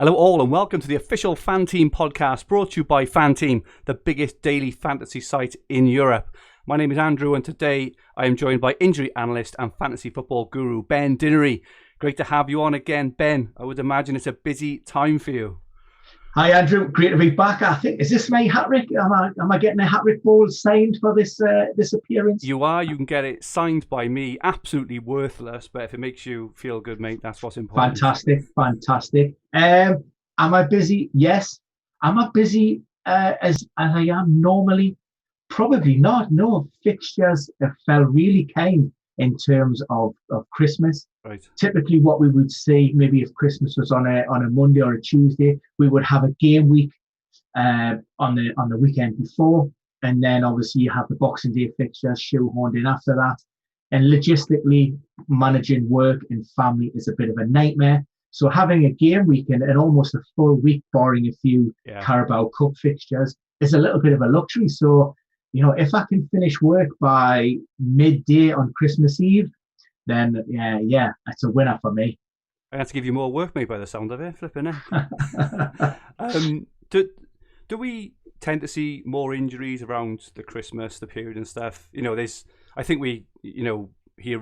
Hello all and welcome to the official FanTeam podcast brought to you by FanTeam, the biggest daily fantasy site in Europe. My name is Andrew and today I am joined by injury analyst and fantasy football guru Ben Dinnery. Great to have you on again, Ben. I would imagine it's a busy time for you. Hi Andrew, great to be back. I think, is this my hat-trick? Am I getting a hat-trick ball signed for this appearance? You are. You can get it signed by me. Absolutely worthless, but if it makes you feel good, mate, that's what's important. Fantastic. Am I busy? Yes. Am I busy as I am normally? Probably not. No, fixtures fell really kind in terms of Christmas. Right. Typically what we would see, maybe if Christmas was on a Monday or a Tuesday, we would have a game week on the weekend before, and then obviously you have the Boxing Day fixtures shoehorned in after that. And logistically, managing work and family is a bit of a nightmare. So having a game week and almost a full week, barring a few Carabao Cup fixtures, is a little bit of a luxury. So, you know, if I can finish work by midday on Christmas Eve, then yeah, it's a winner for me. I have to give you more work, mate, by the sound of it, flipping it. Do we tend to see more injuries around the Christmas, the period and stuff? You know, I think we, hear,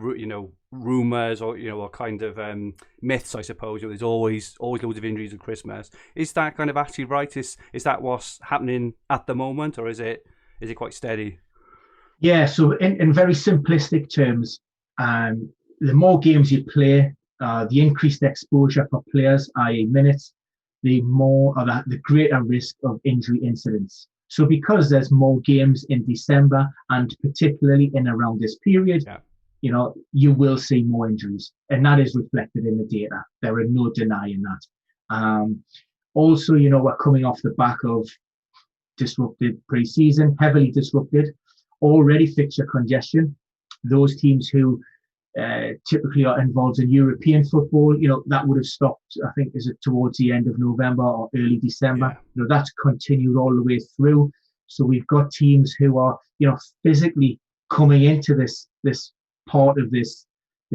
rumours or kind of myths, I suppose. There's always loads of injuries at Christmas. Is that kind of actually right? Is that what's happening at the moment, or is it quite steady? Yeah, so in very simplistic terms, the more games you play, the increased exposure for players, i.e. minutes, the greater risk of injury incidents. So because there's more games in December and particularly in around this period, you will see more injuries. And that is reflected in the data. There are no denying that. Also, we're coming off the back of disrupted pre-season, heavily disrupted, already fixture congestion. Those teams who typically are involved in European football, that would have stopped, I think, is it towards the end of November or early December? Yeah. That's continued all the way through. So we've got teams who are, physically coming into this part of this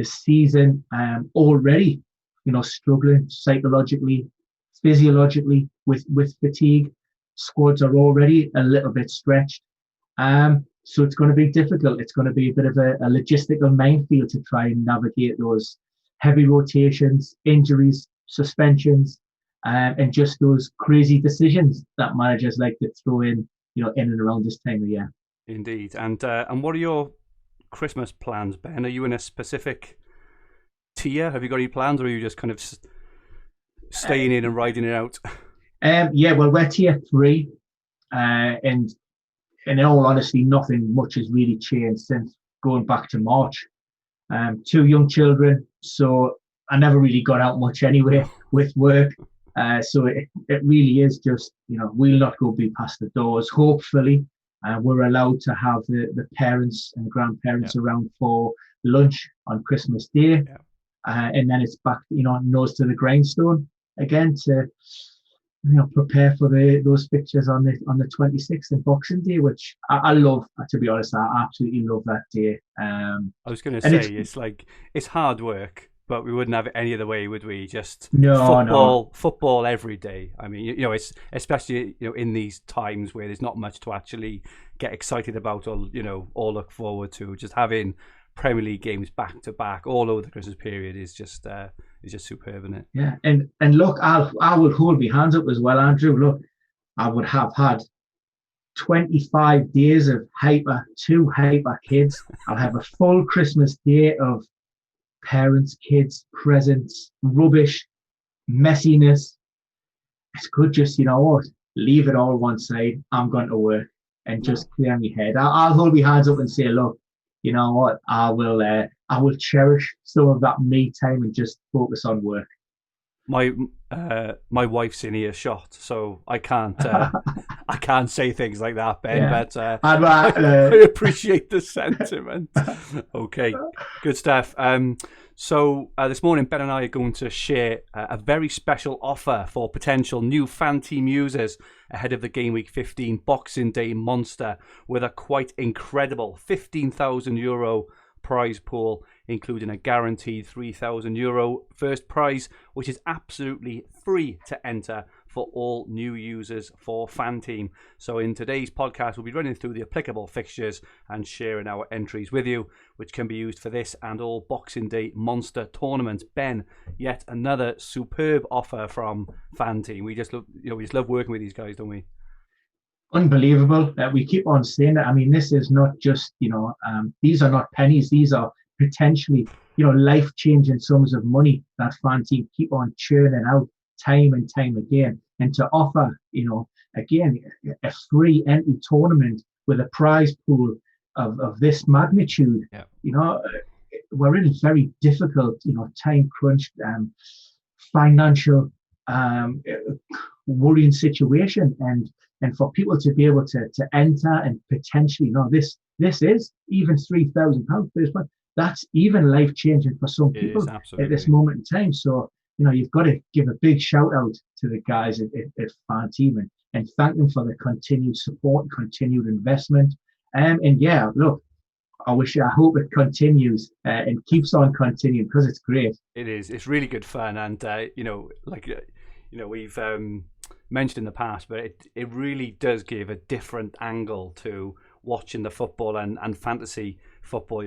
season already, struggling psychologically, physiologically with fatigue. Squads are already a little bit stretched. So it's going to be difficult. It's going to be a bit of a logistical minefield to try and navigate those heavy rotations, injuries, suspensions, and just those crazy decisions that managers like to throw in, in and around this time of year. Indeed. And what are your Christmas plans, Ben? Are you in a specific tier? Have you got any plans, or are you just kind of staying in and riding it out? Well, we're tier 3, and in all honesty, nothing much has really changed since going back to March. 2 young children, so I never really got out much anyway with work. So it really is just, we'll not go be past the doors. Hopefully, we're allowed to have the parents and grandparents around for lunch on Christmas Day. Yeah. And then it's back, nose to the grindstone again to prepare for those fixtures on the 26th and Boxing Day, which I love. To be honest, I absolutely love that day. I was going to say it's hard work, but we wouldn't have it any other way, would we? Just football every day. I mean, it's especially in these times where there's not much to actually get excited about or look forward to. Just having Premier League games back to back all over the Christmas period is just superb, isn't it? Yeah, and look, I would hold my hands up as well, Andrew. Look, I would have had 25 days of two hyper kids. I'll have a full Christmas day of parents, kids, presents, rubbish, messiness. It's good, just leave it all one side. I'm going to work and just clear my head. I'll hold my hands up and say, look, you know what? I will cherish some of that me time and just focus on work. My wife's in earshot, so I can't say things like that, Ben. Yeah. But I appreciate the sentiment. Okay, good stuff. So this morning, Ben and I are going to share a very special offer for potential new FanTeam users ahead of the Gameweek 15 Boxing Day monster with a quite incredible €15,000 prize pool, including a guaranteed €3,000 first prize, which is absolutely free to enter for all new users for FanTeam. So in today's podcast, we'll be running through the applicable fixtures and sharing our entries with you, which can be used for this and all Boxing Day monster tournaments. Ben, yet another superb offer from FanTeam. We just love working with these guys, don't we? Unbelievable. We keep on saying that. I mean, this is not just, these are not pennies. These are potentially, life-changing sums of money that FanTeam keep on churning out time and time again. And to offer, again, a free entry tournament with a prize pool of this magnitude, we're in a very difficult, time crunched, financial, worrying situation. And for people to be able to enter and potentially, this is even £3,000 first, but that's even life-changing for some people at this moment in time. So, you've got to give a big shout out to the guys at FanTeam and thank them for the continued support, continued investment. And yeah, look, I hope it continues and keeps on continuing because it's great. It is. It's really good fun. And, we've mentioned in the past, but it really does give a different angle to watching the football and fantasy football.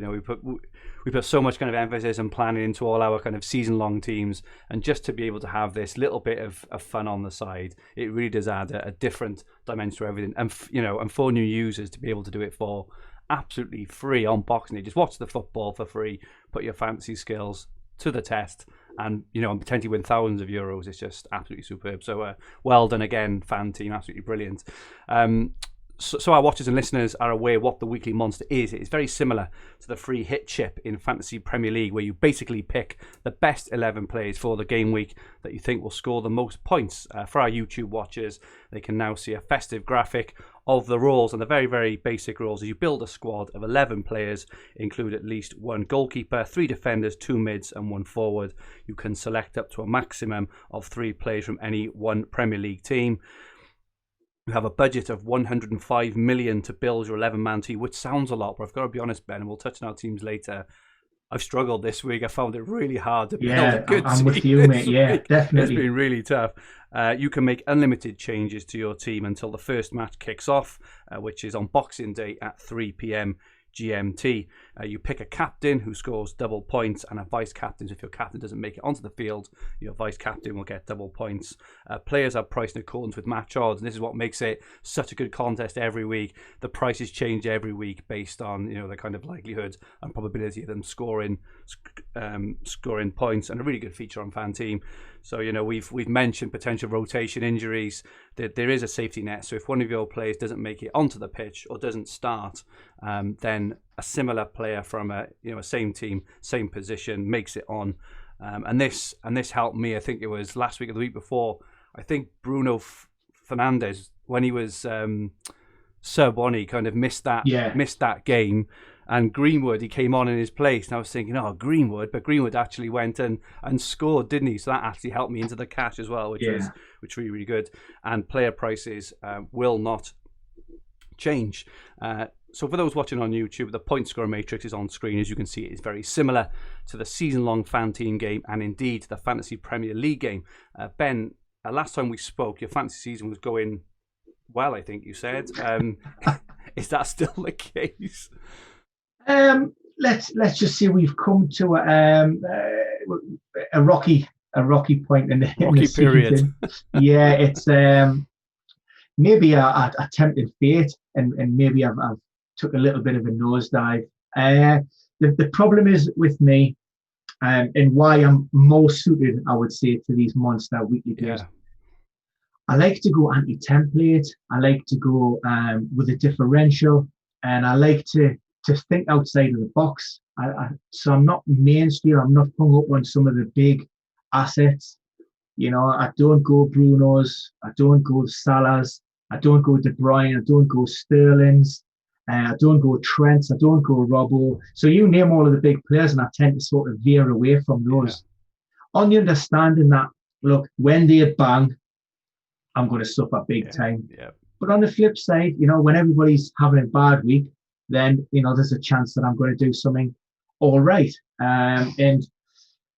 We put so much kind of emphasis and planning into all our kind of season-long teams, and just to be able to have this little bit of fun on the side, it really does add a different dimension to everything. And and for new users to be able to do it for absolutely free on Boxing Day, just watch the football for free, put your fantasy skills to the test, and and potentially win thousands of euros. It's just absolutely superb. So well done again, FanTeam, absolutely brilliant. So our watchers and listeners are aware what the weekly monster is. It's very similar to the free hit chip in Fantasy Premier League, where you basically pick the best 11 players for the game week that you think will score the most points. For our YouTube watchers, they can now see a festive graphic of the rules. And the very, very basic rules is you build a squad of 11 players, include at least one goalkeeper, 3 defenders, 2 mids and 1 forward. You can select up to a maximum of 3 players from any one Premier League team. You have a budget of 105 million to build your 11-man team, which sounds a lot, but I've got to be honest, Ben, and we'll touch on our teams later. I've struggled this week. I found it really hard to build a good team. I'm with you, mate. Yeah, definitely. It's been really tough. You can make unlimited changes to your team until the first match kicks off, which is on Boxing Day at 3 p.m. GMT. You pick a captain who scores double points and a vice captain. So if your captain doesn't make it onto the field, your vice captain will get double points. Players are priced in accordance with match odds, and this is what makes it such a good contest every week. The prices change every week based on the kind of likelihood and probability of them scoring points, and a really good feature on FanTeam. So we've mentioned potential rotation injuries. There is a safety net. So if one of your players doesn't make it onto the pitch or doesn't start, then a similar player from a same team, same position makes it on. And this helped me. I think it was last week or the week before. I think Bruno Fernandes, when he was sub on, he kind of missed that game. And Greenwood, he came on in his place. And I was thinking, Greenwood. But Greenwood actually went and scored, didn't he? So that actually helped me into the cash as well, which was really, really good. And player prices will not change. So for those watching on YouTube, the point score matrix is on screen. As you can see, it is very similar to the season-long FanTeam game and indeed the Fantasy Premier League game. Ben, last time we spoke, your fantasy season was going well, I think you said. Is that still the case? Let's just say we've come to a rocky point in the period. Season. Yeah, it's maybe I tempted fate, and maybe I've took a little bit of a nosedive. The problem is with me, and why I'm more suited, I would say, to these monster weekly games. Yeah. I like to go anti-template. I like to go with a differential, and I like to think outside of the box. So I'm not mainstream. I'm not hung up on some of the big assets. I don't go Brunos. I don't go Salahs. I don't go De Bruyne. I don't go Sterlings. I don't go Trents. I don't go Robbo. So you name all of the big players, and I tend to sort of veer away from those. Yeah. On the understanding that, look, when they bang, I'm going to suffer big time. Yeah. But on the flip side, when everybody's having a bad week, then, there's a chance that I'm going to do something all right. And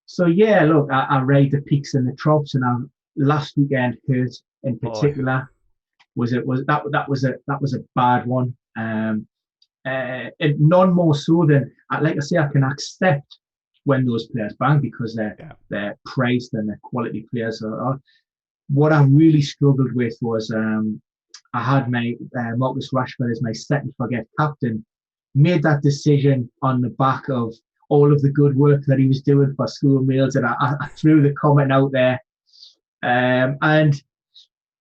so yeah, look, I ride the peaks and the troughs, and last weekend hurt in particular. That was a bad one. And none more so than, like I say, I can accept when those players bang because they're praised and they're quality players. What I really struggled with was I had my Marcus Rashford as my second forget captain. Made that decision on the back of all of the good work that he was doing for school meals, and I threw the comment out there. And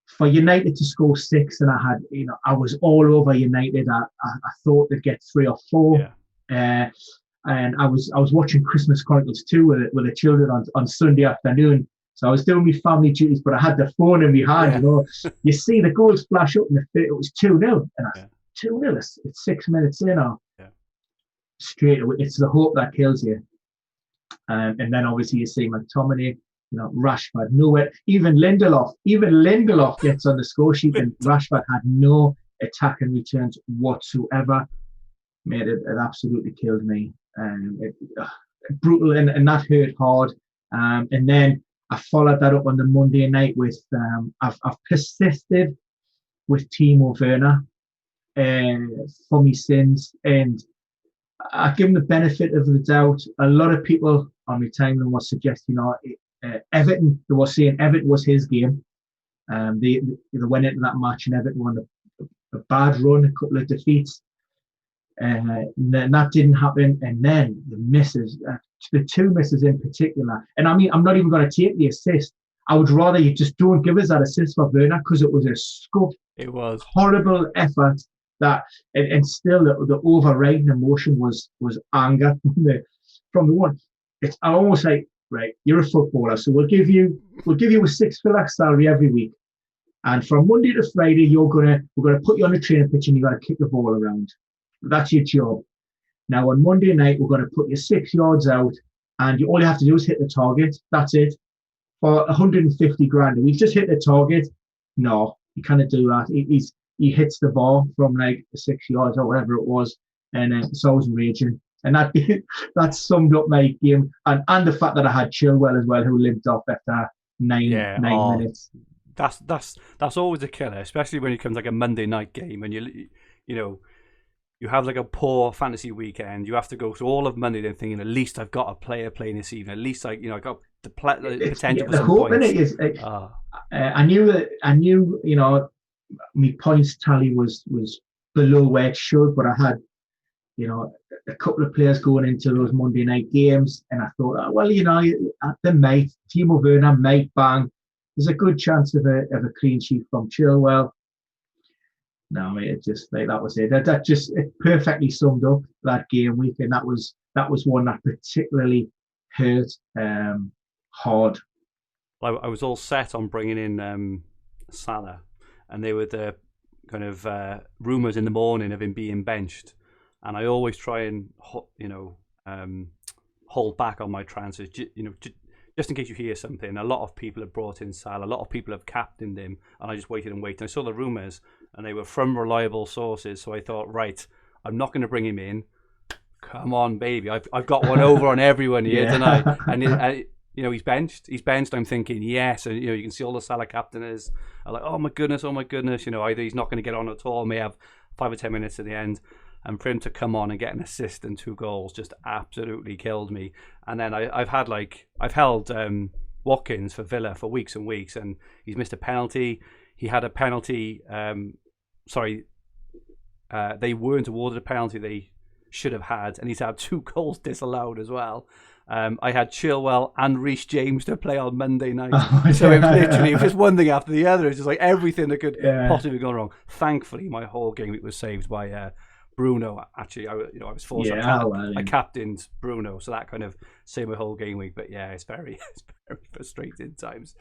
for United to score 6, and I was all over United. I thought they'd get 3 or 4. Yeah. And I was watching Christmas Chronicles 2 with the children on Sunday afternoon. So I was doing my family duties, but I had the phone in my hand. Yeah. You see the goals flash up, and it was 2-0, and 2-0. It's 6 minutes in. Straight away, it's the hope that kills you. And then obviously you see McTominay, Rashford, nowhere. Even Lindelof gets on the score sheet, and Rashford had no attacking returns whatsoever. Made it absolutely killed me. Brutal, and that hurt hard. And then I followed that up on the Monday night with I've persisted with Timo Werner for my sins, and I give him the benefit of the doubt. A lot of people on my timeline were suggesting, Everton. They were saying Everton was his game. They went into that match and Everton won a bad run, a couple of defeats. And that didn't happen. And then the misses, the 2 misses in particular. And I mean, I'm not even going to take the assist. I would rather you just don't give us that assist for Werner, because it was a scuffed, it was horrible effort. That and still the overriding emotion was anger from the one. It's almost like, right, you're a footballer, so we'll give you a 6 fil salary every week, and from Monday to Friday we're gonna put you on the training pitch and you gotta kick the ball around. That's your job. Now on Monday night we're gonna put you 6 yards out, and all you have to do is hit the target. That's it. For 150 grand, we've just hit the target. No, you can't do that. He hits the ball from like 6 yards or whatever it was, and so I was raging. And that summed up my game, and the fact that I had Chilwell as well, who limped off after nine minutes. That's always a killer, especially when it comes like a Monday night game, and you have like a poor fantasy weekend. You have to go through all of Monday then thinking, at least I've got a player playing this evening. At least I got the potential for some points. I knew my points tally was below where it should, but I had a couple of players going into those Monday night games, and I thought, Timo Werner might bang. There's a good chance of a clean sheet from Chilwell. No, it just that was it. That just it perfectly summed up that game week, and that was one that particularly hurt hard. I was all set on bringing in Salah, and they were the kind of rumours in the morning of him being benched, and I always try and hold back on my transfers, just in case you hear something. A lot of people have brought in Salah, a lot of people have captained him, and I just waited and waited. I saw the rumours, and they were from reliable sources, so I thought, right, I'm not going to bring him in. Come on, baby, I've got one over on everyone here tonight, and he's benched. He's benched. I'm thinking, yes, and you can see all the Salah captainers are like, oh my goodness. Either he's not going to get on at all, may have 5 or 10 minutes at the end, and for him to come on and get an assist and 2 goals just absolutely killed me. And then I've held Watkins for Villa for weeks and weeks, and he's missed a penalty. He had a penalty. They weren't awarded a penalty they should have had, and he's had 2 goals disallowed as well. I had Chilwell and Reece James to play on Monday night. So it was just one thing after the other. It's just like everything that could possibly go wrong. Thankfully, my whole game week was saved by Bruno. Actually, I was forced. I captained Bruno, so that kind of saved my whole game week. But yeah, it's very frustrating times.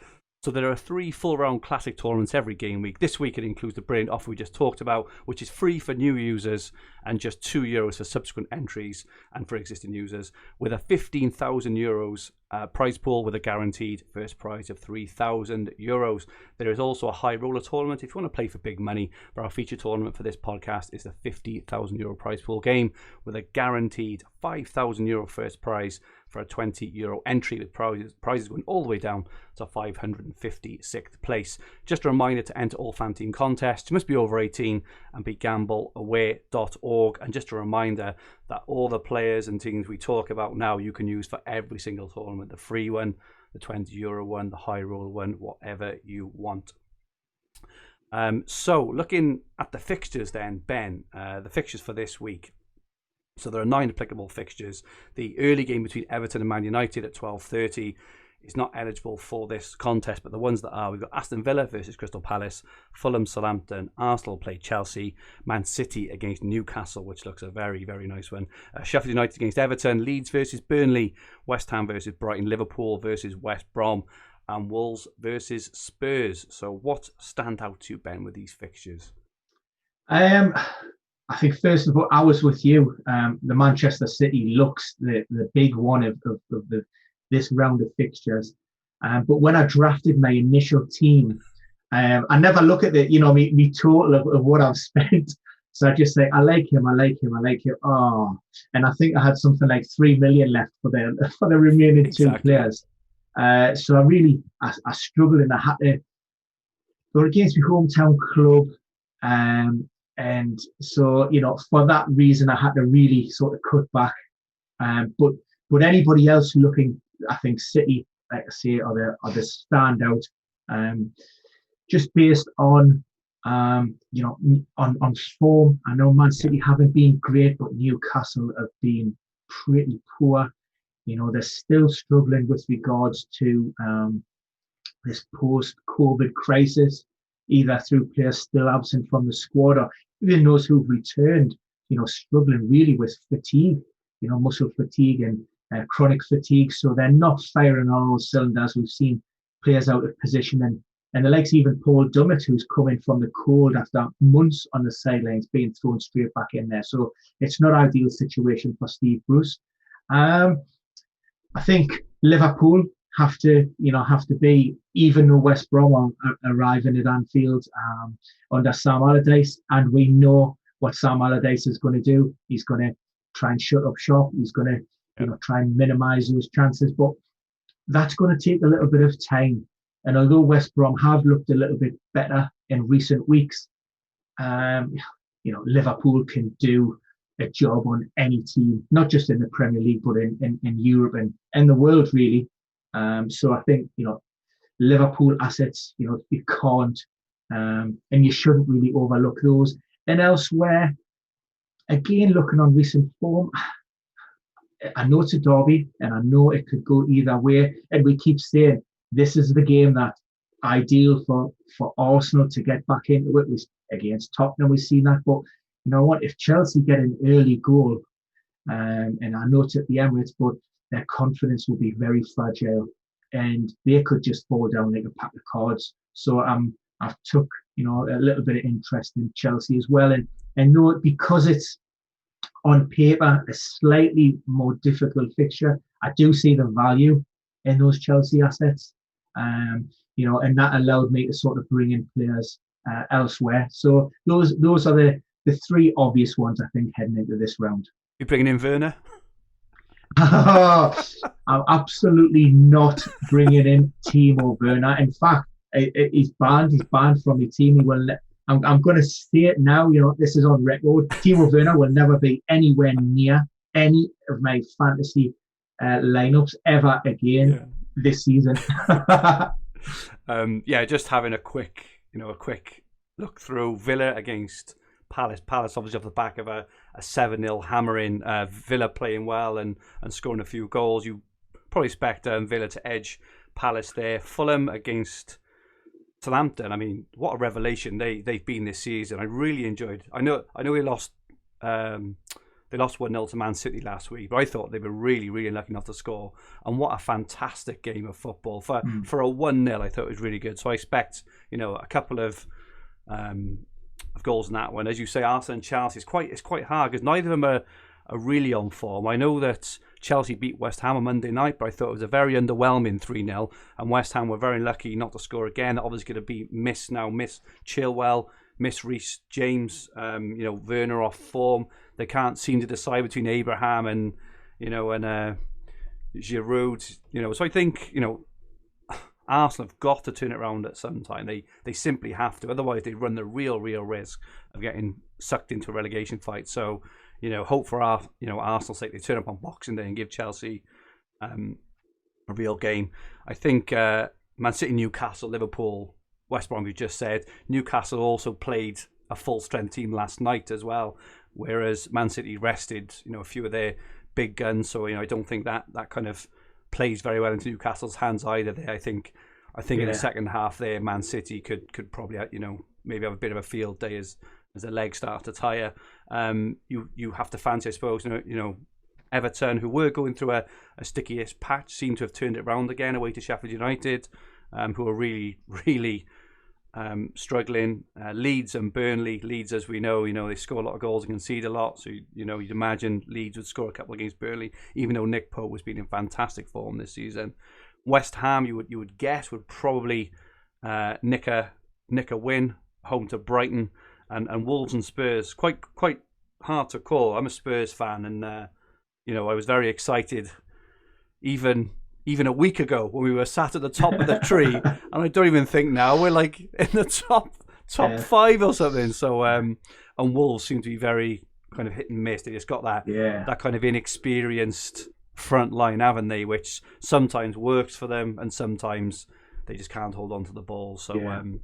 So there are 3 full-round classic tournaments every game week. This week it includes the brilliant offer we just talked about, which is free for new users and just €2 for subsequent entries and for existing users, with a €15,000 prize pool with a guaranteed first prize of €3,000. There is also a high roller tournament if you want to play for big money, but our feature tournament for this podcast is the €50,000 prize pool game with a guaranteed €5,000 first prize for a €20 entry, with prizes going all the way down to 556th place. Just a reminder to enter all FanTeam contests. You must be over 18 and be gambleaware.org. And just a reminder that all the players and teams we talk about now you can use for every single tournament. The free one, the €20 one, the high roll one, whatever you want. So looking at the fixtures then, Ben, the fixtures for this week. So there are 9 applicable fixtures. The early game between Everton and Man United at 12:30 is not eligible for this contest, but the ones that are, we've got Aston Villa versus Crystal Palace, Fulham, Southampton, Arsenal play Chelsea, Man City against Newcastle, which looks a very, very nice one. Sheffield United against Everton, Leeds versus Burnley, West Ham versus Brighton, Liverpool versus West Brom, and Wolves versus Spurs. So what stand out to you, Ben, with these fixtures? I think first of all, I was with you. The Manchester City looks the big one of this round of fixtures. But when I drafted my initial team, I never look at me total of what I've spent. So I just say, I like him. Oh, and I think I had something like 3 million left for the remaining exactly. 2 players. So I struggled, and I had to go against my hometown club. And so, for that reason, I had to really sort of cut back. But anybody else looking, I think City, like I say, are the standout. Just based on, on form. I know Man City haven't been great, but Newcastle have been pretty poor. They're still struggling with regards to this post-COVID crisis, either through players still absent from the squad or even those who've returned, struggling really with fatigue, muscle fatigue and chronic fatigue. So they're not firing on all cylinders. We've seen players out of position, and the likes even Paul Dummett, who's coming from the cold after months on the sidelines, being thrown straight back in there. So it's not an ideal situation for Steve Bruce. I think Liverpool have to be, even though West Brom are arriving at Anfield under Sam Allardyce, and we know what Sam Allardyce is going to do. He's going to try and shut up shop. He's going to try and minimise those chances, but that's going to take a little bit of time. And although West Brom have looked a little bit better in recent weeks, Liverpool can do a job on any team, not just in the Premier League, but in Europe and the world, really. So I think, Liverpool assets, you can't, and you shouldn't really overlook those. And elsewhere, again, looking on recent form, I know it's a derby and I know it could go either way. And we keep saying this is the game that ideal for Arsenal to get back into it. Against Tottenham, we've seen that. But you know what? If Chelsea get an early goal, and I know it's at the Emirates, but their confidence will be very fragile, and they could just fall down like a pack of cards. So I've took a little bit of interest in Chelsea as well, and know because it's on paper a slightly more difficult fixture, I do see the value in those Chelsea assets, and that allowed me to sort of bring in players elsewhere. So those are the 3 obvious ones I think heading into this round. You bringing in Werner? I'm absolutely not bringing in Timo Werner. In fact, he's banned. He's banned from the team. He will. I'm going to say it now. This is on record. Timo Werner will never be anywhere near any of my fantasy lineups ever again this season. Just having a quick look through Villa against Palace. Palace obviously off the back of a 7-0 hammering. Villa playing well and scoring a few goals. You probably expect Villa to edge Palace there. Fulham against Southampton. I mean, what a revelation they've been this season. I really enjoyed. I know we lost they lost 1-0 to Man City last week, but I thought they were really, really lucky not to score. And what a fantastic game of football. For a 1-0, I thought it was really good. So I expect, a couple of goals in that one. As you say, Arsenal and Chelsea, it's quite hard because neither of them are really on form. I know that Chelsea beat West Ham on Monday night, but I thought it was a very underwhelming 3-0, and West Ham were very lucky not to score again. Obviously going to be miss Chilwell, miss Reece James, Werner off form. They can't seem to decide between Abraham and Giroud. So I think Arsenal have got to turn it around at some time. They simply have to. Otherwise, they run the real risk of getting sucked into a relegation fight. So, hope for Arsenal's sake they turn up on Boxing Day and give Chelsea a real game. I think Man City, Newcastle, Liverpool, West Brom, we just said. Newcastle also played a full-strength team last night as well, whereas Man City rested, a few of their big guns. So, I don't think that kind of plays very well into Newcastle's hands either. I think in the second half there, Man City could probably, maybe have a bit of a field day as the legs start to tire. You have to fancy, I suppose, Everton, who were going through a stickiest patch, seem to have turned it around again away to Sheffield United, who are really, really struggling. Leeds and Burnley. Leeds, as we know, they score a lot of goals and concede a lot. So, you'd imagine Leeds would score a couple against Burnley, even though Nick Pope has been in fantastic form this season. West Ham, you would guess, would probably nick a win home to Brighton, and Wolves and Spurs. Quite hard to call. I'm a Spurs fan, and I was very excited even a week ago when we were sat at the top of the tree, and I don't even think now we're like in the top 5 or something. So and Wolves seem to be very kind of hit and miss. They just got that kind of inexperienced front line, haven't they? Which sometimes works for them, and sometimes they just can't hold on to the ball. So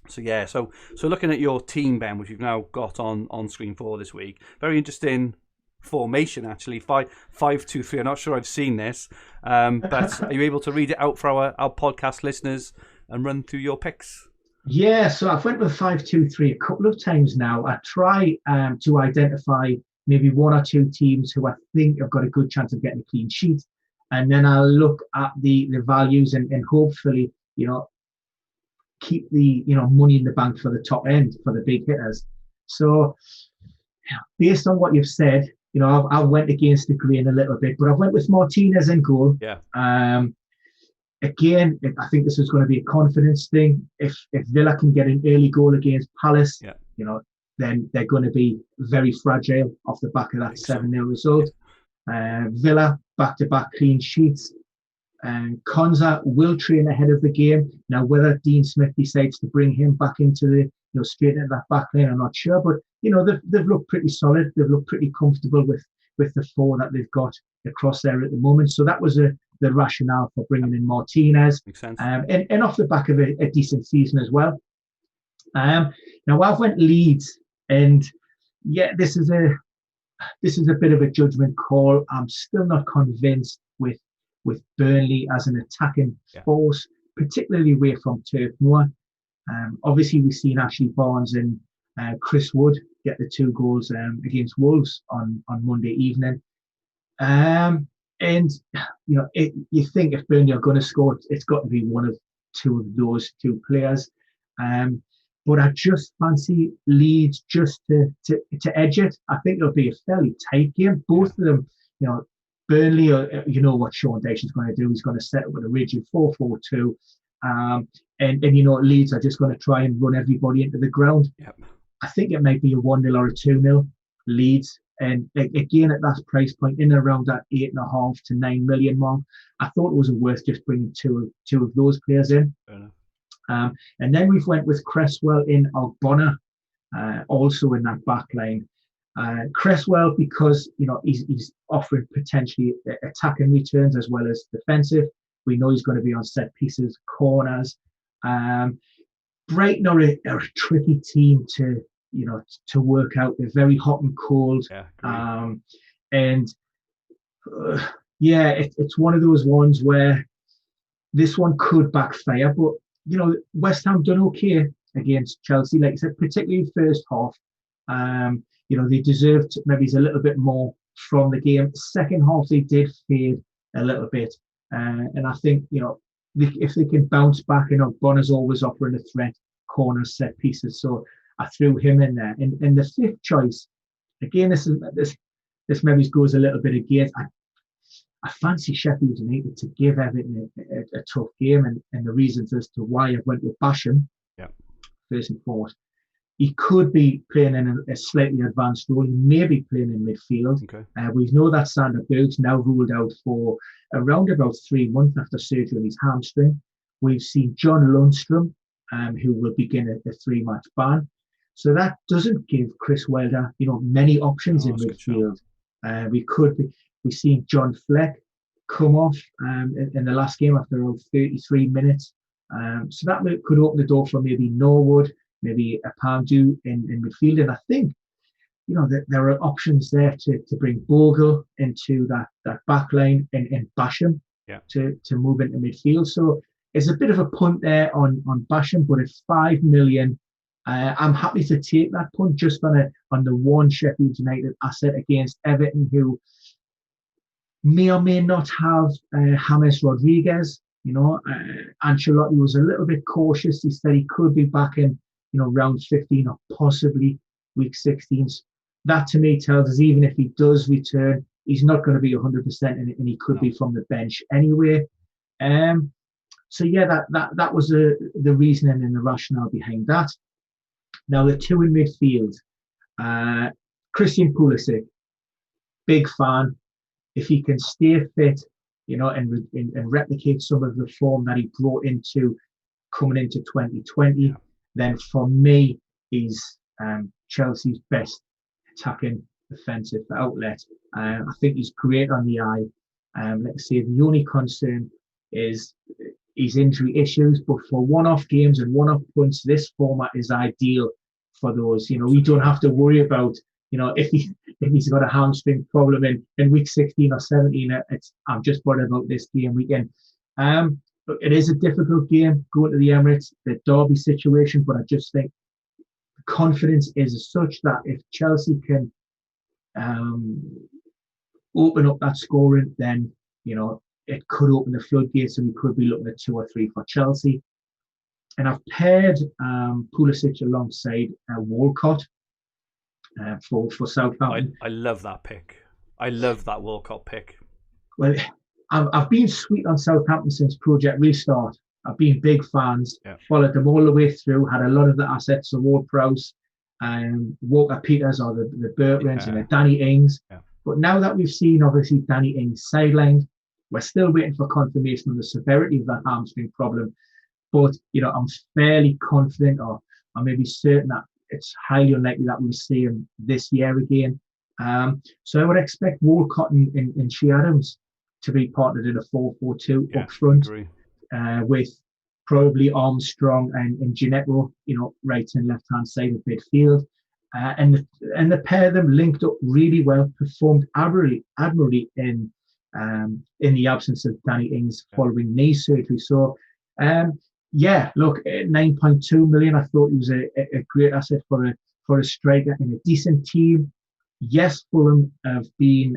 So looking at your team, Ben, which you've now got on screen for this week, very interesting formation actually, 5-2-3. I'm not sure I've seen this, but are you able to read it out for our podcast listeners and run through your picks? Yeah, so I've went with 5-2-3 a couple of times now. I try to identify maybe one or two teams who I think have got a good chance of getting a clean sheet, and then I'll look at the values and hopefully keep the money in the bank for the top end, for the big hitters. So based on what you've said, I went against the grain a little bit, but I went with Martinez in goal. Yeah. Again, I think this is going to be a confidence thing. If Villa can get an early goal against Palace, then they're going to be very fragile off the back of that 7-0 result. Villa back-to-back clean sheets. Konza will train ahead of the game. Now, whether Dean Smith decides to bring him back into the straight into that back lane, I'm not sure. But they've looked pretty solid. They've looked pretty comfortable with the 4 that they've got across there at the moment. So that was the rationale for bringing in Martinez. Makes sense. And off the back of a decent season as well. Now I've went Leeds, and this is a bit of a judgment call. I'm still not convinced with Burnley as an attacking force, particularly away from Turf Moor. Obviously, we've seen Ashley Barnes and Chris Wood get the 2 goals against Wolves on Monday evening. And you think if Burnley are going to score, it's got to be one of 2 of those 2 players. But I just fancy Leeds just to edge it. I think it'll be a fairly tight game. Both of them, Burnley, what Sean Dyche's going to do. He's going to set up with a rigid 4-4-2. And Leeds are just going to try and run everybody into the ground. Yep. I think it might be a 1-0 or a 2-0 Leeds. And again, at that price point, in around that 8.5 to 9 million mark, I thought it was worth just bringing two of those players in. Fair enough. And then we've went with Cresswell in Ogbonna, also in that back line. Cresswell, because he's offering potentially attacking returns as well as defensive. We know he's going to be on set pieces, corners. Brighton are a tricky team to work out. They're very hot and cold. It's one of those ones where this one could backfire. But West Ham done okay against Chelsea, like I said, particularly first half. they deserved maybe a little bit more from the game. Second half, they did fade a little bit. And I think, if they can bounce back, Bonner's always offering a threat, corners, set pieces. So I threw him in there. And the fifth choice, again, this maybe goes a little bit against. I fancy Sheffield United to give Everton a tough game, and the reasons as to why I went with Basham. Yeah. First and foremost, he could be playing in a slightly advanced role. He may be playing in midfield. Okay. We know that Sander Berg's now ruled out for around about 3 months after surgery on his hamstring. We've seen John Lundstrom, who will begin a 3-match ban. So that doesn't give Chris Wilder, many options in midfield. We've seen John Fleck come off in the last game after around 33 minutes. So that could open the door for maybe Norwood, maybe a Pardew in midfield. And I think, there are options there to bring Bogle into that back line and Basham to move into midfield. So it's a bit of a punt there on Basham, but at 5 million, I'm happy to take that punt just on the one Sheffield United asset against Everton, who may or may not have James Rodriguez. Ancelotti was a little bit cautious. He said he could be back in, round 15 or possibly week 16. That to me tells us even if he does return, he's not going to be 100% and he could be from the bench anyway. So yeah, that was the reasoning and the rationale behind that. Now the two in midfield, Christian Pulisic, big fan. If he can stay fit, and replicate some of the form that he brought into coming into 2020, then for me, he's Chelsea's best attacking defensive outlet. I think he's great on the eye. Like I say, the only concern is his injury issues, but for one-off games and one-off points, this format is ideal for those. We don't have to worry about, if he's got a hamstring problem in week 16 or 17, I'm just worried about this game weekend. Look, it is a difficult game going to the Emirates, the derby situation, but I just think the confidence is such that if Chelsea can open up that scoring, then it could open the floodgates, and we could be looking at 2 or 3 for Chelsea. And I've paired Pulisic alongside Walcott for Southampton. I love that pick. I love that Walcott pick. Well, I've been sweet on Southampton since Project Restart. I've been big fans, followed them all the way through, had a lot of the assets of Ward-Prowse, Walker Peters or the Bertrams and the Danny Ings. Yeah. But now that we've seen, obviously, Danny Ings sidelined, we're still waiting for confirmation on the severity of that hamstring problem. But, I'm fairly confident or maybe certain that it's highly unlikely that we'll see him this year again. So I would expect Walcott and Shea Adams to be partnered in a 4-4-2 up front, with probably Armstrong and Ginetto, right and left hand side of midfield. And the pair of them linked up really well, performed admirably in the absence of Danny Ings following knee surgery. So, look, 9.2 million. I thought he was a great asset for a striker in a decent team. Yes, Fulham have been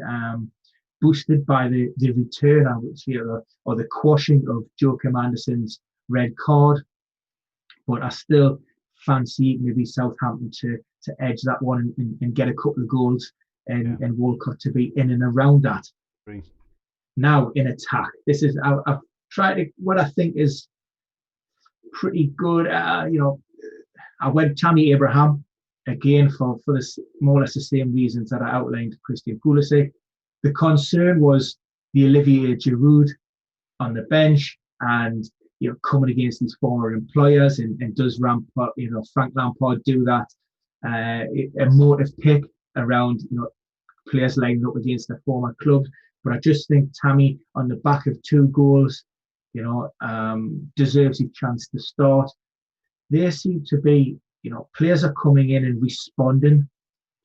boosted by the return, I would say, or the quashing of Joachim Anderson's red card. But I still fancy maybe Southampton to edge that one and get a couple of goals and Walcott to be in and around that. Great. Now in attack, this is I've tried to, what I think is pretty good. I went Tammy Abraham again for this more or less the same reasons that I outlined Christian Pulisic. The concern was the Olivier Giroud on the bench and coming against these former employers, and does Frank Lampard do that emotive pick around players lining up against their former clubs. But I just think Tammy, on the back of 2 goals, deserves his chance to start. There seem to be, players are coming in and responding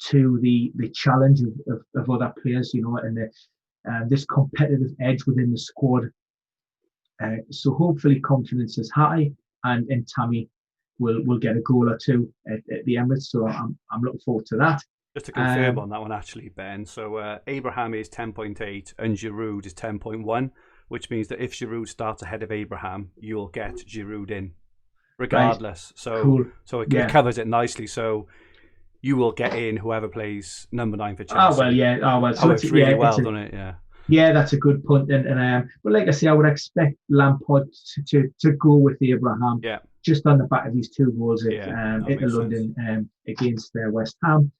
to the challenge of other players, and this competitive edge within the squad. So hopefully confidence is high, and Tammy will get a goal or 2 at the Emirates. So I'm looking forward to that. Just to confirm on that one, actually, Ben. So Abraham is 10.8 and Giroud is 10.1, which means that if Giroud starts ahead of Abraham, you'll get Giroud in, regardless. Right. So, cool. It covers it nicely. So you will get in whoever plays number 9 for Chelsea. Oh well, yeah. Oh well, so it's really well, doesn't it? Yeah. Yeah, that's a good point. And but like I say, I would expect Lampard to go with Abraham. Yeah. Just on the back of these 2 goals at London against West Ham.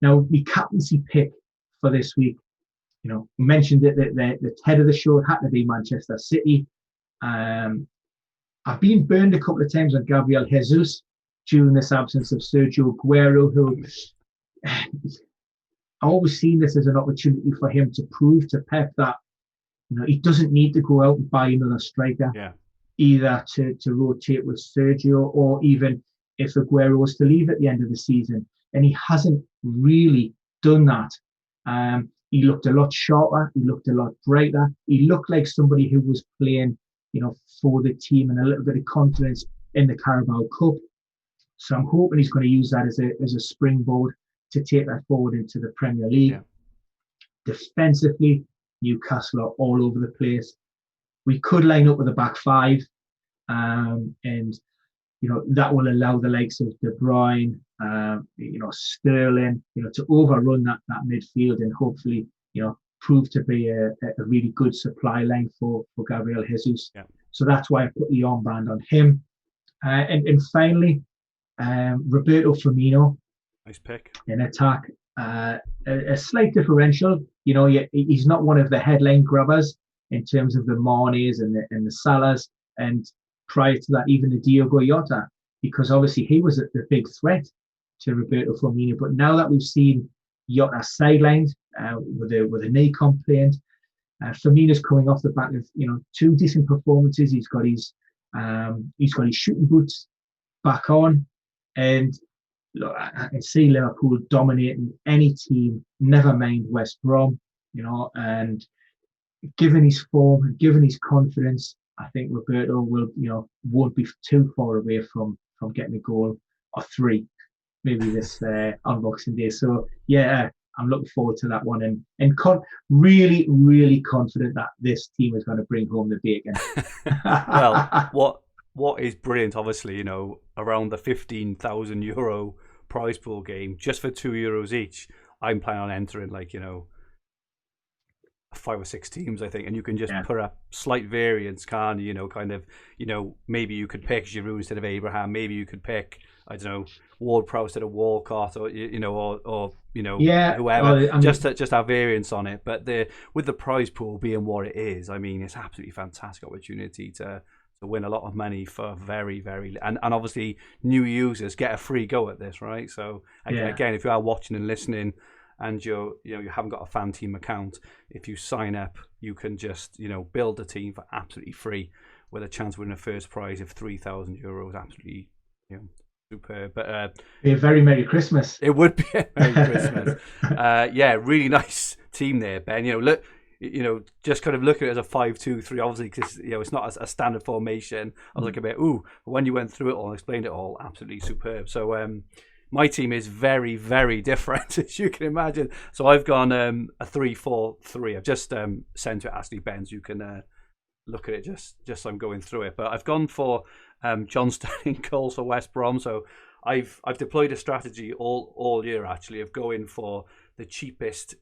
Now, the captaincy pick for this week, we mentioned it that the head of the show had to be Manchester City. I've been burned a couple of times on Gabriel Jesus during this absence of Sergio Aguero, who I always seen this as an opportunity for him to prove to Pep that he doesn't need to go out and buy another striker, either to rotate with Sergio or even if Aguero was to leave at the end of the season. And he hasn't really done that. He looked a lot sharper. He looked a lot brighter. He looked like somebody who was playing, for the team and a little bit of confidence in the Carabao Cup. So I'm hoping he's going to use that as a springboard to take that forward into the Premier League. Yeah. Defensively, Newcastle are all over the place. We could line up with a back 5, and that will allow the likes of De Bruyne, Sterling, to overrun that midfield and hopefully, prove to be a really good supply line for Gabriel Jesus. Yeah. So that's why I put the armband on him. And finally, Roberto Firmino. Nice pick. In attack. A slight differential. He's not one of the headline grabbers in terms of the Manes and the Salahs. And prior to that, even the Diogo Jota, because obviously he was the big threat to Roberto Firmino. But now that we've seen Jota sidelined with a knee complaint, Firmino's coming off the back of 2 decent performances. He's got his shooting boots back on, and look, I can see Liverpool dominating any team, never mind West Brom. And given his form and given his confidence, I think Roberto won't be too far away from getting a goal or 3, maybe this on Boxing Day. So yeah, I'm looking forward to that one, and really, really confident that this team is going to bring home the bacon. Well, what is brilliant, obviously, around the €15,000 prize pool game, just for €2 each, I'm planning on entering 5 or 6 teams, I think, and you can just put a slight variance, can't you? Maybe you could pick Giroud instead of Abraham. Maybe you could pick, I don't know, Ward-Prowse instead of Walcott, or whoever. Just have variance on it. But with the prize pool being what it is, I mean, it's absolutely fantastic opportunity to win a lot of money for very, very, and obviously new users get a free go at this, right? So again, if you are watching and listening, and you haven't got a fan team account, if you sign up, you can just build a team for absolutely free with a chance of winning a first prize of €3,000. Absolutely, superb. But be a very Merry Christmas. It would be a Merry Christmas. Really nice team there, Ben. Look, just kind of look at it as a 5-2-3, obviously, because it's not a standard formation. I was like a bit, when you went through it all and explained it all, absolutely superb. So my team is very, very different, as you can imagine. So I've gone a 3-4-3. I've just sent it to Ashley Benz. You can look at it just so I'm going through it. But I've gone for John Sterling goals for West Brom. So I've deployed a strategy all year, actually, of going for the cheapest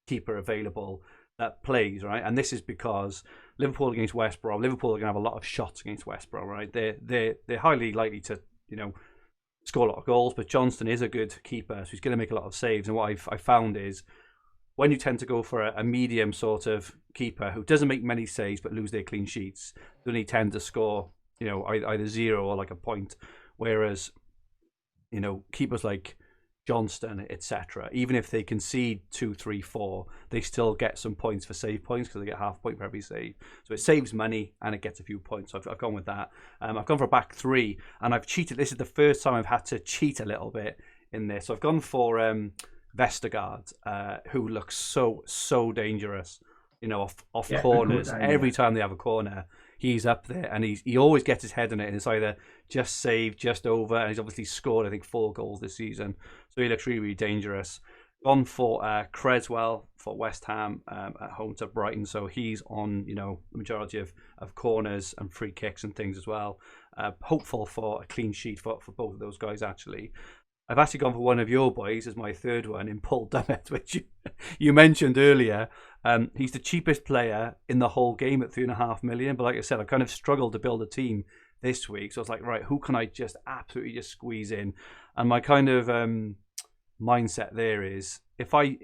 keeper available that plays, right? And this is because Liverpool against West Brom, Liverpool are going to have a lot of shots against West Brom, right? They're highly likely to, score a lot of goals, but Johnston is a good keeper, so he's going to make a lot of saves. And what I found is when you tend to go for a medium sort of keeper who doesn't make many saves but lose their clean sheets, they only tend to score, either 0 or like a point. Whereas, keepers like Johnston, etc., even if they concede 2, 3, 4, they still get some points for save points because they get half point for every save. So it saves money and it gets a few points. So I've gone with that. I've gone for a back 3, and I've cheated. This is the first time I've had to cheat a little bit in this. So I've gone for Vestergaard, who looks so dangerous. Off corners. Every time they have a corner, he's up there, and he always gets his head in it, and it's either just saved, just over, and he's obviously scored, I think, 4 goals this season, so he looks really, really dangerous. Gone for Creswell for West Ham at home to Brighton, so he's on, the majority of corners and free kicks and things as well. Hopeful for a clean sheet for both of those guys, actually. I've actually gone for one of your boys as my third one in Paul Dummett, which you mentioned earlier. He's the cheapest player in the whole game at $3.5 million. But like I said, I kind of struggled to build a team this week. So I was like, right, who can I just absolutely just squeeze in? And my kind of mindset there is if I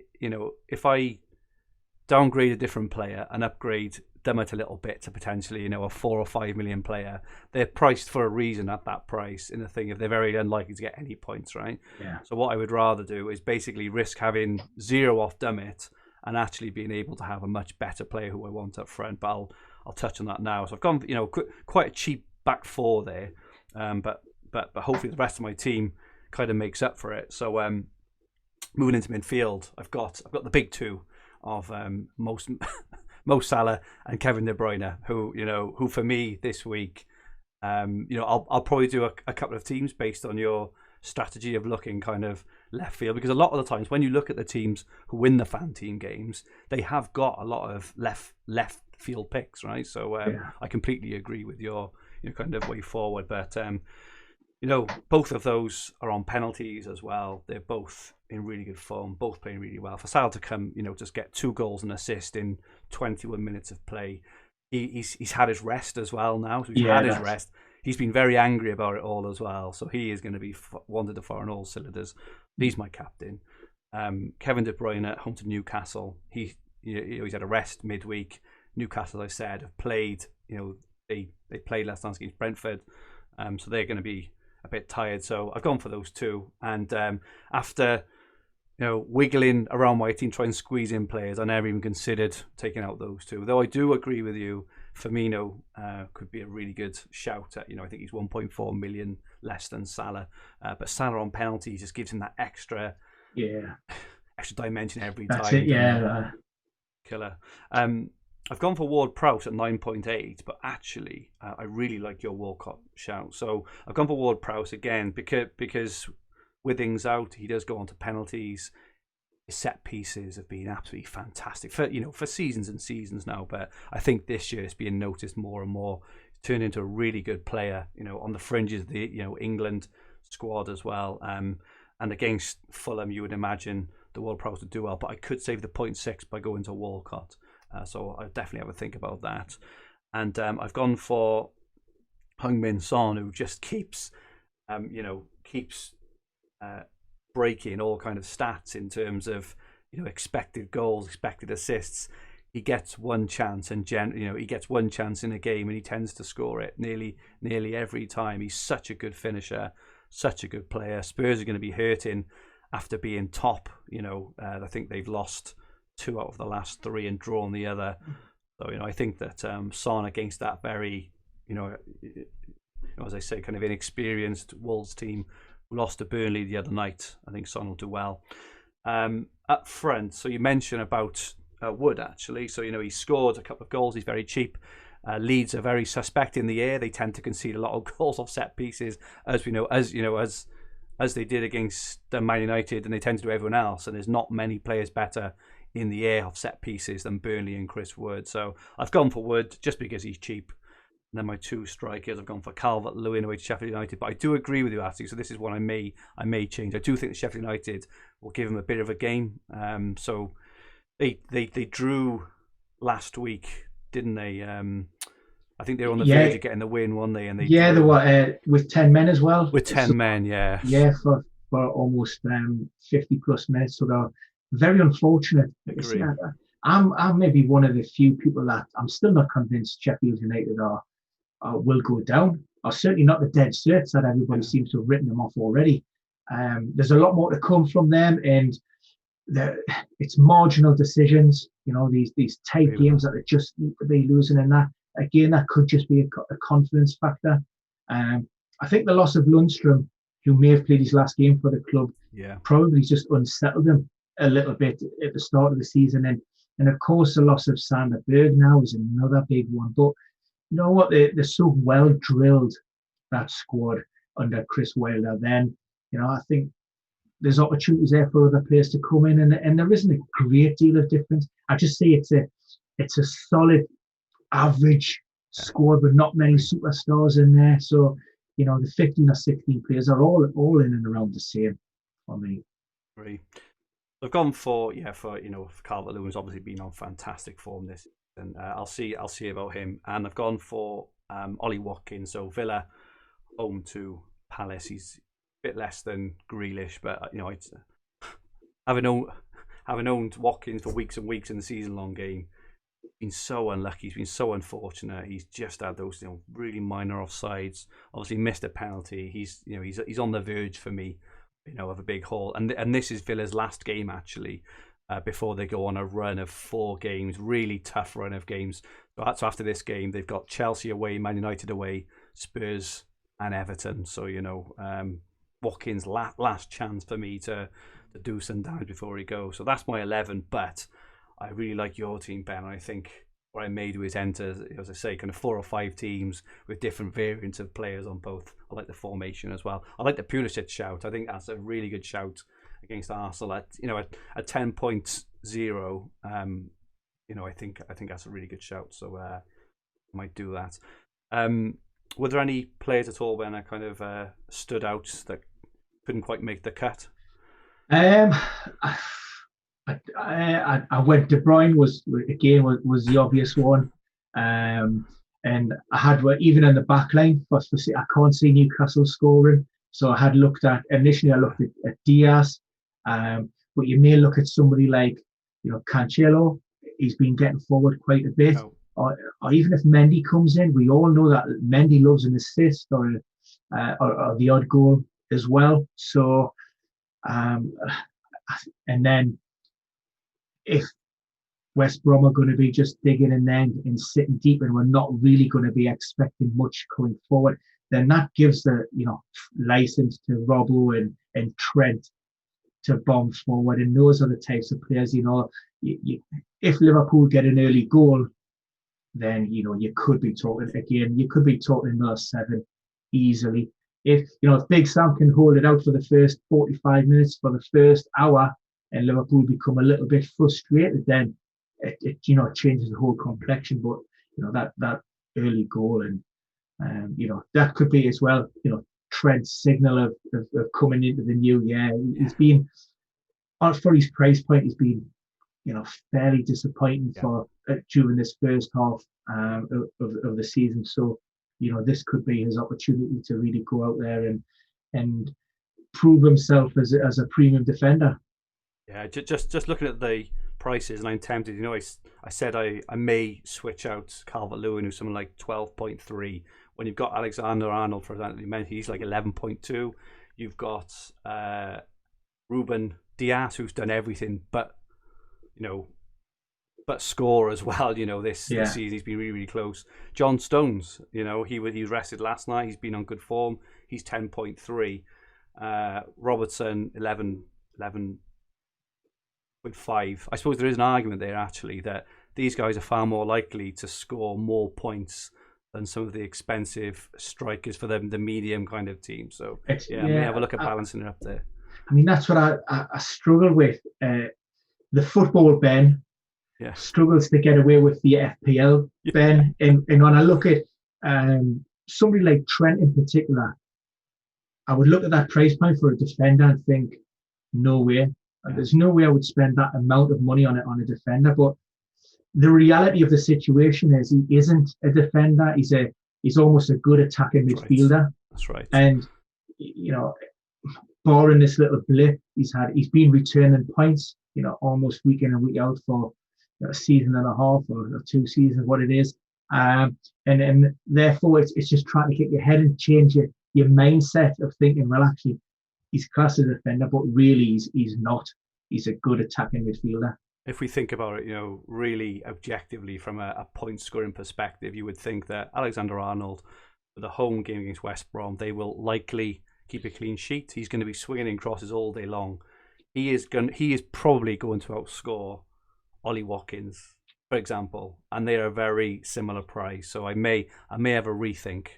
downgrade a different player and upgrade Dummett a little bit to potentially, a 4 or 5 million player, they're priced for a reason at that price in the thing if they're very unlikely to get any points, right? Yeah. So what I would rather do is basically risk having 0 off Dummett and actually being able to have a much better player who I want up front. But I'll touch on that now. So I've gone, quite a cheap back 4 there, but hopefully the rest of my team kind of makes up for it. So moving into midfield, I've got the big 2 of Mo Salah and Kevin De Bruyne, who for me this week, I'll probably do a couple of teams based on your strategy of looking kind of left field, because a lot of the times when you look at the teams who win the fan team games, they have got a lot of left field picks, right? So I completely agree with your kind of way forward, but both of those are on penalties as well. They're both in really good form, both playing really well. For Salah to come, just get 2 goals and assist in 21 minutes of play. He's had his rest as well now. So he's had his rest. He's been very angry about it all as well. So he is going to be wanted to fire on all cylinders. He's my captain. Kevin De Bruyne at home to Newcastle. He's had a rest midweek. Newcastle, as I said, have played. They played last night against Brentford. So they're going to be a bit tired. So I've gone for those 2. And after wiggling around my team, trying to squeeze in players, I never even considered taking out those 2. Though I do agree with you, Firmino could be a really good shout at, I think he's 1.4 million less than Salah. But Salah on penalties just gives him that extra dimension every time. That's it, Killer. I've gone for Ward-Prowse at 9.8, but actually I really like your Walcott shout. So I've gone for Ward-Prowse again because with things out, he does go on to penalties. His set pieces have been absolutely fantastic for seasons and seasons now. But I think this year it's being noticed more and more. He's turned into a really good player, on the fringes of the England squad as well. And against Fulham, you would imagine the Ward-Prowse would do well. But I could save the 0.6 by going to Walcott. So I definitely have a think about that. And I've gone for Heung-min Son, who just keeps breaking all kind of stats in terms of expected goals, expected assists. He gets one chance, and he gets one chance in a game, and he tends to score it nearly every time. He's such a good finisher, such a good player. Spurs are going to be hurting after being top. I think they've lost 2 out of the last 3 and drawn the other. So I think that Son against that very as I say, kind of inexperienced Wolves team who lost to Burnley the other night, I think Son will do well. Up front, so you mentioned about Wood actually. So he scored a couple of goals. He's very cheap. Leeds are very suspect in the air. They tend to concede a lot of goals off set pieces, as we know, as they did against Man United, and they tend to do everyone else. And there's not many players better in the air off set pieces than Burnley and Chris Wood. So I've gone for Wood just because he's cheap. And then my 2 strikers, I've gone for Calvert-Lewin away to Sheffield United. But I do agree with you, actually. So this is one I may change. I do think that Sheffield United will give him a bit of a game. So they drew last week, didn't they? I think they were on the verge of getting the win, weren't they? And they were with 10 men as well. With 10 men, yeah. Yeah, for almost 50 plus minutes. So they're very unfortunate. I'm maybe one of the few people that I'm still not convinced Sheffield United will go down. Or certainly not the dead certs that everybody seems to have written them off already. There's a lot more to come from them, and it's marginal decisions. These tight games that they just need to be losing, and that could just be a confidence factor. I think the loss of Lundstrom, who may have played his last game for the club, probably just unsettled him a little bit at the start of the season, and of course the loss of Sander Berg now is another big one. But you know what, they're so well drilled, that squad under Chris Wilder. Then, I think there's opportunities there for other players to come in, and there isn't a great deal of difference. I just say it's a solid average squad with not many superstars in there. So, the 15 or 16 players are all in and around the same for me. Right. I've gone for Calvert-Lewin's obviously been on fantastic form this season. I'll see about him, and I've gone for Ollie Watkins. So Villa home to Palace. He's a bit less than Grealish, but it's having owned Watkins for weeks and weeks in the season-long game. Been so unlucky. He's been so unfortunate. He's just had those really minor offsides. Obviously missed a penalty. He's on the verge for me, of a big haul. And this is Villa's last game actually, before they go on a run of 4 games, really tough run of games. So after this game, they've got Chelsea away, Man United away, Spurs and Everton. So Watkins' last chance for me to do some damage before he goes. So that's my 11, but I really like your team, Ben. I think what I may do is enter, as I say, kind of 4 or 5 teams with different variants of players on both. I like the formation as well. I like the Pulisic shout. I think that's a really good shout against Arsenal at 10.0. I think that's a really good shout. So I might do that. Were there any players at all, Ben, that kind of stood out that couldn't quite make the cut? I went De Bruyne was the obvious one, and I had even in the back line. I can't see Newcastle scoring, so I looked at Diaz, but you may look at somebody like Cancelo. He's been getting forward quite a bit, or even if Mendy comes in, we all know that Mendy loves an assist or the odd goal as well. So, and then, if West Brom are going to be just digging in there and sitting deep, and we're not really going to be expecting much going forward, then that gives the license to Robbo and Trent to bomb forward. And those are the types of players, if Liverpool get an early goal, then you could be talking again. You could be talking another 7 easily. If Big Sam can hold it out for the first 45 minutes, for the first hour, and Liverpool become a little bit frustrated, then it changes the whole complexion. But that early goal, and that could be as well Trent's signal of coming into the new year. He's been, for his price point, he's been fairly disappointing for during this first half of the season. So this could be his opportunity to really go out there and prove himself as a premium defender. Yeah, just looking at the prices, and I'm tempted. I said I may switch out Calvert-Lewin, who's something like 12.3. When you've got Alexander-Arnold, for example, he's like 11.2. You've got Ruben Dias, who's done everything but score as well. This season he's been really, really close. John Stones, he was rested last night. He's been on good form. He's 10.3. Robertson 11.5. I suppose there is an argument there actually that these guys are far more likely to score more points than some of the expensive strikers for the medium kind of team. So I may have a look at balancing it up there. I mean, that's what I struggle with. The football Ben struggles to get away with the FPL Ben, and when I look at somebody like Trent in particular, I would look at that price point for a defender and think, no way. There's no way I would spend that amount of money on a defender. But the reality of the situation is he isn't a defender. He's almost a good attacking midfielder. That's right. And barring this little blip, he's been returning points, almost week in and week out for a season and a half or 2 seasons, what it is. And therefore it's just trying to get your head and change your mindset of thinking, well, actually, he's classed as a defender, but really he's not. He's a good attacking midfielder. If we think about it, really objectively from a point scoring perspective, you would think that Alexander-Arnold, for the home game against West Brom, they will likely keep a clean sheet. He's going to be swinging in crosses all day long. He is probably going to outscore Ollie Watkins for example, and they are a very similar price. So I may have a rethink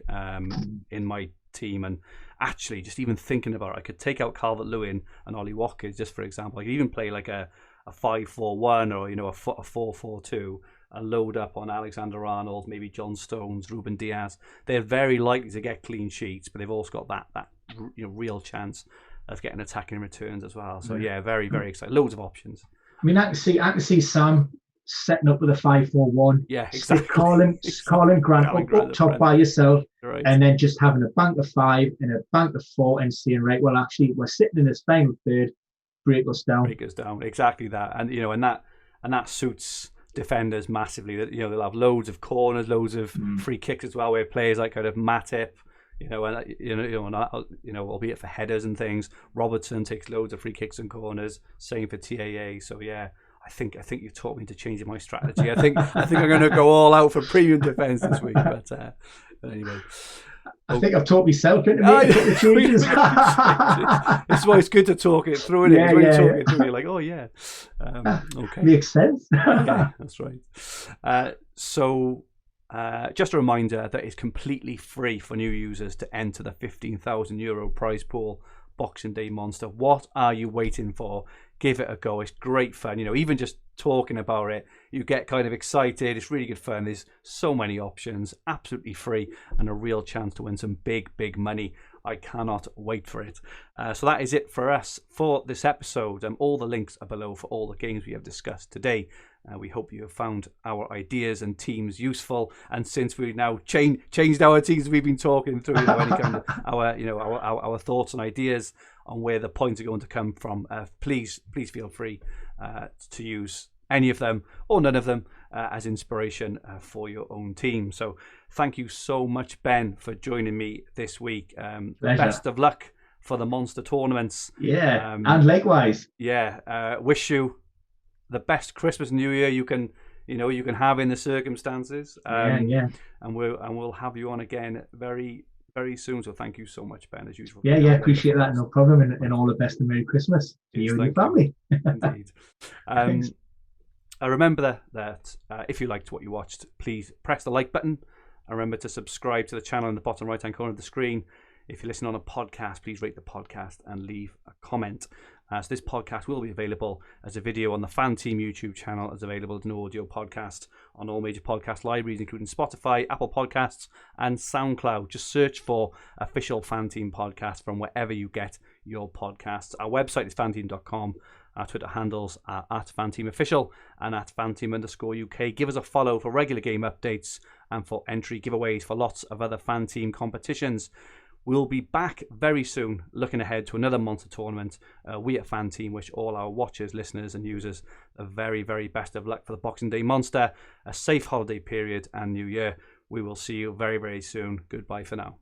in my team, and actually just even thinking about it, I could take out Calvert-Lewin and Ollie Watkins, just for example. I could even play like a 5-4-1 or a 4-4-2 and load up on Alexander-Arnold, maybe John Stones, Ruben Diaz. They're very likely to get clean sheets, but they've also got that real chance of getting attacking returns as well. So yeah, very, very exciting. Loads of options. I mean, I can see Sam setting up with a 5-4-1. Yeah, exactly. Calling Grant up top by yourself, right. And then just having a bank of 5 and a bank of 4 and saying, right, well, actually, we're sitting in this final third. Break us down. Exactly that, and that suits defenders massively. That they'll have loads of corners, loads of free kicks as well, where players like kind of Matip, albeit for headers and things. Robertson takes loads of free kicks and corners. Same for TAA. So yeah, I think you've taught me to change my strategy. I think I'm going to go all out for premium defense this week. But anyway. I think I've taught myself into making the changes. It's always good to talk it through. When you talk it through, you're like, oh yeah, okay, makes sense. Yeah, that's right. So just a reminder that it's completely free for new users to enter the €15,000 prize pool Boxing Day Monster. What are you waiting for? Give it a go. It's great fun. Even just talking about it, you get kind of excited. It's really good fun. There's so many options, absolutely free, and a real chance to win some big money. I cannot wait for it. So that is it for us for this episode. All the links are below for all the games we have discussed today. We hope you have found our ideas and teams useful. And since we've now changed our teams, we've been talking through any kind of our thoughts and ideas on where the points are going to come from. Please feel free to use any of them or none of them as inspiration for your own team. So thank you so much, Ben, for joining me this week. Best of luck for the Monster tournaments. Yeah, and likewise. Yeah, wish you the best Christmas and New Year you can have in the circumstances. Yeah. And we'll have you on again very, very soon. So thank you so much, Ben, as usual. Yeah, appreciate that. No problem. And all the best and Merry Christmas to you and your family. Indeed. Remember that if you liked what you watched, please press the like button. And remember to subscribe to the channel in the bottom right-hand corner of the screen. If you listen on a podcast, please rate the podcast and leave a comment. So this podcast will be available as a video on the FanTeam YouTube channel, as available as an audio podcast on all major podcast libraries, including Spotify, Apple Podcasts, and SoundCloud. Just search for Official FanTeam Podcast from wherever you get your podcasts. Our website is fanteam.com. Our Twitter handles are @FanTeamOfficial and @Fanteam_UK. Give us a follow for regular game updates and for entry giveaways for lots of other FanTeam competitions. We'll be back very soon, looking ahead to another Monster tournament. We at FanTeam wish all our watchers, listeners and users the very, very best of luck for the Boxing Day Monster, a safe holiday period and New Year. We will see you very, very soon. Goodbye for now.